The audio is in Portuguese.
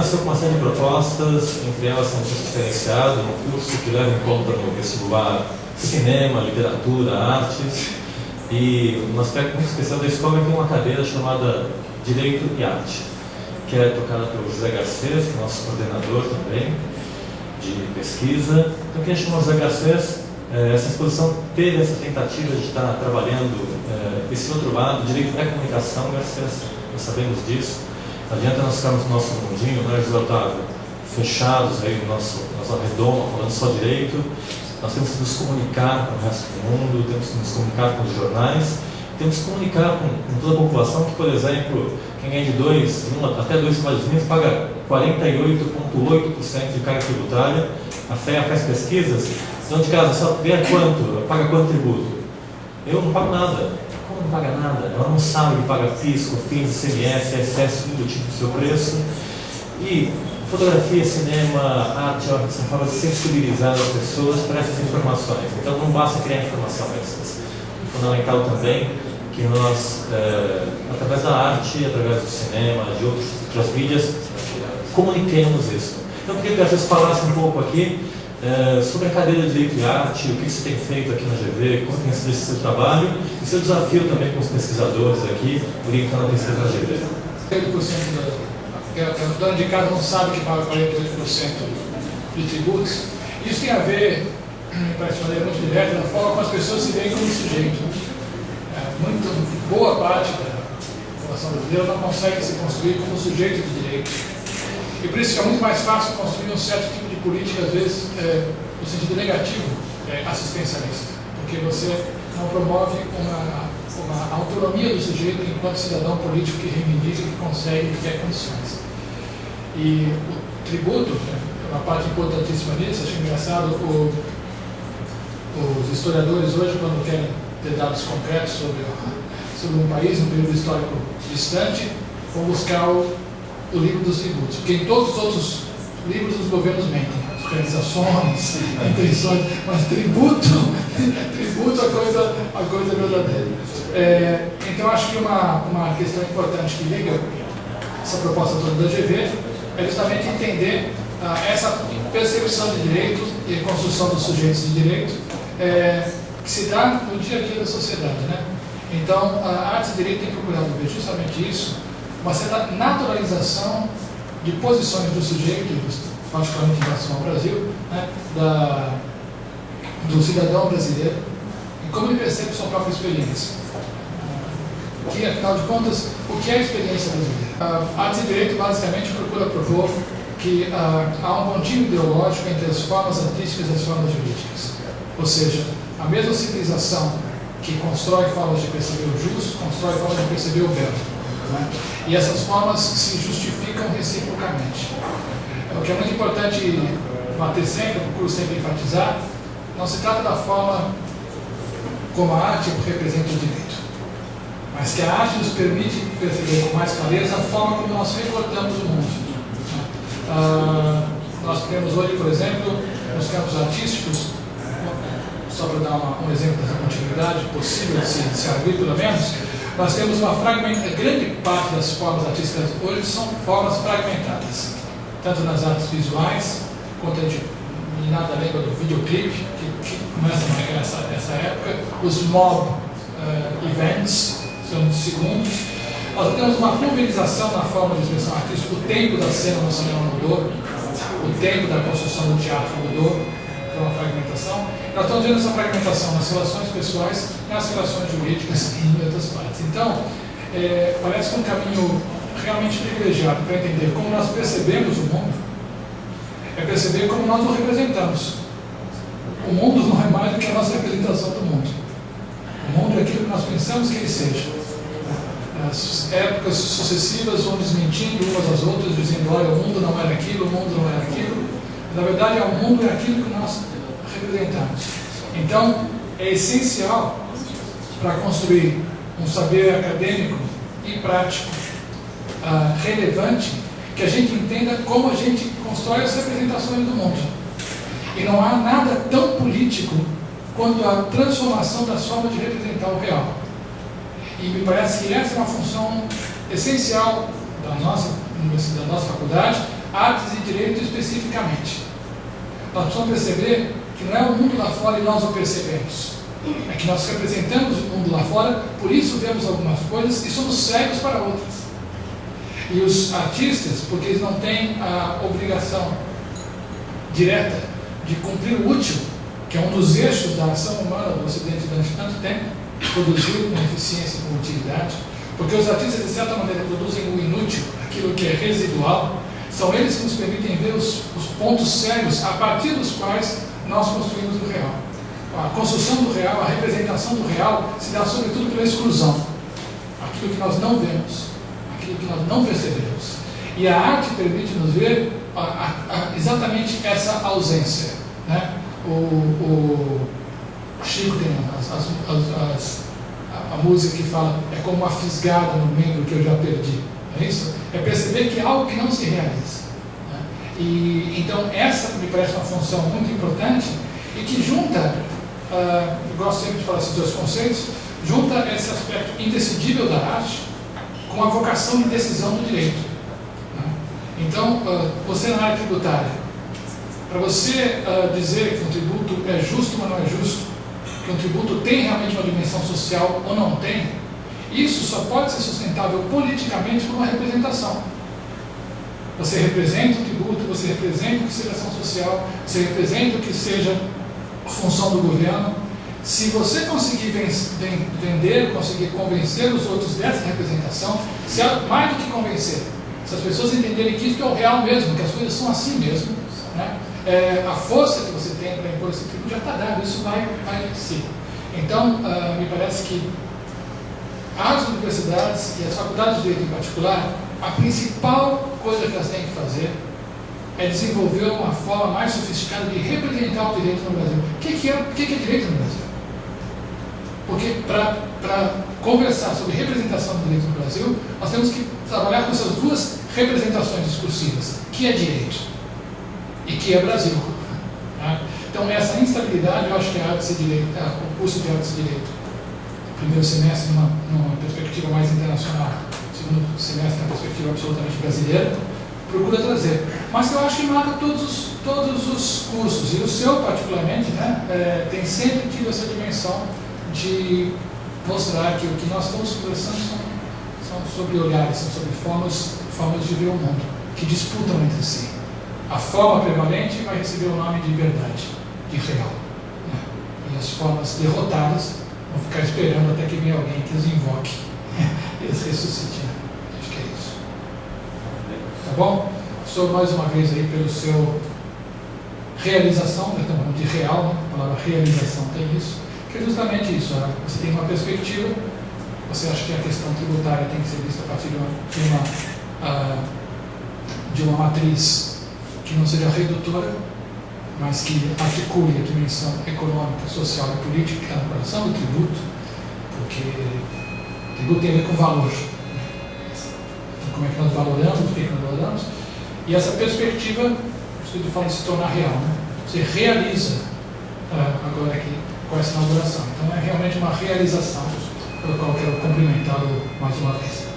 nasceu com uma série de propostas, entre elas um curso diferenciado, um curso que leva em conta no vestibular cinema, literatura, artes, e um aspecto muito especial da escola é que tem uma cadeira chamada Direito e Arte, que é tocada pelo José Garcês, que é nosso coordenador também de pesquisa. Então, quem chamou José Garcês, essa exposição teve essa tentativa de estar trabalhando esse outro lado, direito da comunicação, Garcês, nós sabemos disso. Não adianta nós ficarmos no nosso mundinho, né, José Otávio, fechados aí no nossa redoma, falando só direito. Nós temos que nos comunicar com o resto do mundo, temos que nos comunicar com os jornais, temos que comunicar com toda a população que, por exemplo, quem ganha de 1 até 2 salários mínimos paga 48,8% de carga tributária. A FEA faz pesquisas, então de casa só ganha quanto? Paga quanto tributo? Eu não pago nada. Como não paga nada? Ela não sabe que paga PIS, COFINS, ICMS, ISS, tudo tipo do seu preço. E fotografia, cinema, arte é uma forma de sensibilizar as pessoas para essas informações. Então não basta criar informação extras. É fundamental também que nós, através da arte, através do cinema, de outras mídias, comuniquemos isso. Então eu queria que vocês falassem um pouco aqui sobre a cadeira de Direito e Arte, o que você tem feito aqui na GV, como tem sido esse seu trabalho e seu desafio também com os pesquisadores aqui, orientando a pesquisa na GV. 30% o dono de casa não sabe que paga 48% de tributos. Isso tem a ver, parece de maneira muito direta, da forma como as pessoas se veem como sujeito. Muito boa parte da população brasileira não consegue se construir como sujeito de direito. E por isso que é muito mais fácil construir um certo tipo de política, às vezes, no sentido negativo, assistencialista. Porque você não promove uma autonomia do sujeito enquanto cidadão político que reivindica, que consegue, que quer condições. E o tributo, uma parte importantíssima nisso, acho engraçado, os historiadores hoje, quando querem ter dados concretos sobre um país, um período histórico distante, vão buscar o livro dos tributos, porque em todos os outros livros os governos mentem, organizações, intenções, mas tributo a coisa verdadeira. Então acho que uma questão importante que liga essa proposta toda da GV é justamente entender essa percepção de direito e a construção dos sujeitos de direito que se dá no dia a dia da sociedade, né? Então a arte e direito tem procurado ver justamente isso, uma certa naturalização de posições do sujeito, particularmente em relação ao Brasil, né, do cidadão brasileiro, e como ele percebe sua própria experiência. Que, afinal de contas, o que é a experiência brasileira? A arte e direito, basicamente, procura propor que há um contínuo ideológico entre as formas artísticas e as formas jurídicas. Ou seja, a mesma civilização que constrói formas de perceber o justo, constrói formas de perceber o belo. Né? E essas formas se justificam reciprocamente. O que é muito importante bater sempre, eu procuro sempre enfatizar, não se trata da forma como a arte representa o direito, mas que a arte nos permite perceber com mais clareza a forma como nós recortamos o mundo. Nós temos hoje, por exemplo, nos campos artísticos, só para dar um exemplo dessa continuidade possível de se abrir pelo menos, nós temos grande parte das formas artísticas hoje são formas fragmentadas, tanto nas artes visuais, quanto a meninada lembra do videoclipe, que começa nessa época, os mob events, são de segundos. Nós temos uma pulverização na forma de expressão artística, o tempo da cena no cinema mudou, o tempo da construção do teatro mudou, então uma fragmentação. Nós estamos vendo essa fragmentação nas relações pessoais, nas relações jurídicas e em outras partes. Então, parece que um caminho realmente privilegiado para entender como nós percebemos o mundo é perceber como nós o representamos. O mundo não é mais do que a nossa representação do mundo. O mundo é aquilo que nós pensamos que ele seja. As épocas sucessivas vão desmentindo umas às outras, dizendo, olha, o mundo não era aquilo, o mundo não era aquilo. Na verdade, o mundo é aquilo que nós representamos. Então, é essencial para construir um saber acadêmico e prático relevante, que a gente entenda como a gente constrói as representações do mundo. E não há nada tão político quanto a transformação das formas de representar o real. E me parece que essa é uma função essencial da nossa faculdade, artes e direito especificamente. Nós precisamos perceber que não é o mundo lá fora e nós o percebemos. É que nós representamos o mundo lá fora, por isso vemos algumas coisas e somos cegos para outras. E os artistas, porque eles não têm a obrigação direta de cumprir o útil, que é um dos eixos da ação humana do Ocidente durante tanto tempo, produzir com eficiência e com utilidade, porque os artistas, de certa maneira, produzem o inútil, aquilo que é residual, são eles que nos permitem ver os pontos cegos a partir dos quais nós construímos o real. A construção do real, a representação do real, se dá sobretudo pela exclusão. Aquilo que nós não vemos, aquilo que nós não percebemos. E a arte permite-nos ver exatamente essa ausência. Né? O Chico tem a música que fala, é como uma fisgada no membro que eu já perdi. É isso? É perceber que é algo que não se realiza. Né? E então essa me parece uma função muito importante e que junta, eu gosto sempre de falar esses dois conceitos, junta esse aspecto indecidível da arte com a vocação de decisão do direito. Né? Então, você na área tributária, para você dizer que um tributo é justo ou não é justo, que um tributo tem realmente uma dimensão social ou não tem, isso só pode ser sustentável politicamente por uma representação. Você representa o tributo, você representa o que seja ação social, você representa o que seja função do governo. Se você conseguir vender, conseguir convencer os outros dessa representação, se mais do que convencer, se as pessoas entenderem que isso é o real mesmo, que as coisas são assim mesmo, né? A força que você tem para impor esse tributo já está dado, isso vai em si. Então, me parece que as universidades e as faculdades de direito em particular, a principal coisa que elas têm que fazer é desenvolver uma forma mais sofisticada de representar o direito no Brasil. O que é direito no Brasil? Porque para conversar sobre representação do direito no Brasil, nós temos que trabalhar com essas duas representações discursivas, que é direito e que é Brasil. Tá? Então essa instabilidade, eu acho que o curso de Artes e Direito, primeiro semestre numa perspectiva mais internacional, segundo semestre na perspectiva absolutamente brasileira, procura trazer. Mas eu acho que mata todos os cursos, e o seu particularmente, né, tem sempre tido essa dimensão de mostrar que o que nós estamos conversando são sobre olhares, são sobre formas de ver o mundo, que disputam entre si. A forma prevalente vai receber o nome de verdade, de real. Né? E as formas derrotadas vão ficar esperando até que venha alguém que os invoque e os ressuscite. Né? Acho que é isso. Tá bom? Sou mais uma vez aí pelo seu realização, né? Estamos falando de real, né? A palavra realização tem isso, que é justamente isso. Né? Você tem uma perspectiva, você acha que a questão tributária tem que ser vista a partir de uma matriz que não seja redutora, mas que articule a dimensão econômica, social e política que está no coração do tributo, porque o tributo tem a ver com valor. Então, como é que nós valoramos, o que nós valoramos, e essa perspectiva, isso que eu falo de se tornar real, né? Você realiza agora aqui com essa inauguração. Então é realmente uma realização, pelo qual eu quero cumprimentá-lo mais uma vez.